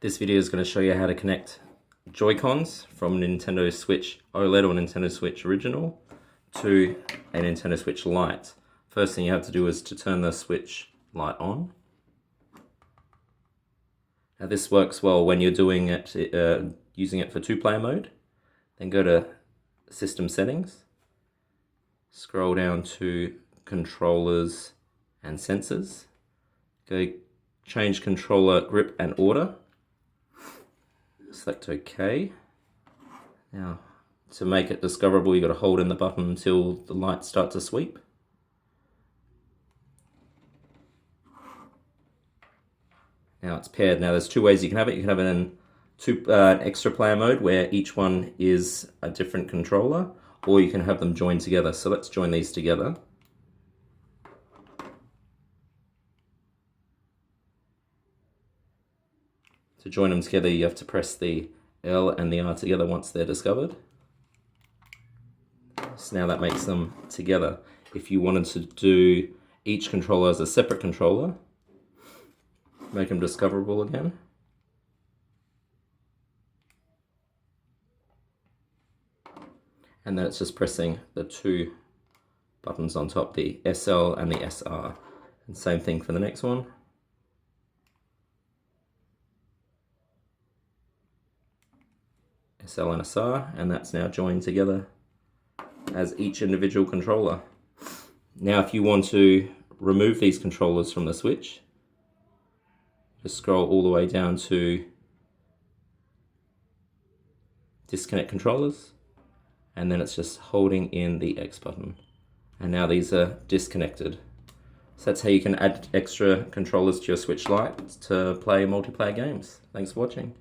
This video is going to show you how to connect Joycons from Nintendo Switch OLED or Nintendo Switch Original to a Nintendo Switch Lite. First thing you have to do is to turn the Switch Lite on. Now this works well when you're doing it, using it for two-player mode. Then go to System Settings, scroll down to Controllers and Sensors, go change controller grip and order. Select OK. Now, to make it discoverable, you've got to hold in the button until the lights start to sweep. Now it's paired. Now there's two ways you can have it. You can have it in extra player mode where each one is a different controller, or you can have them joined together. So let's join these together. To join them together, you have to press the L and the R together once they're discovered. So now that makes them together. If you wanted to do each controller as a separate controller, make them discoverable again. And then it's just pressing the two buttons on top, the SL and the SR. And same thing for the next one. SL and SR, and that's now joined together as each individual controller. Now if you want to remove these controllers from the Switch, just scroll all the way down to disconnect controllers, and then it's just holding in the X button. And now these are disconnected. So that's how you can add extra controllers to your Switch Lite to play multiplayer games. Thanks for watching.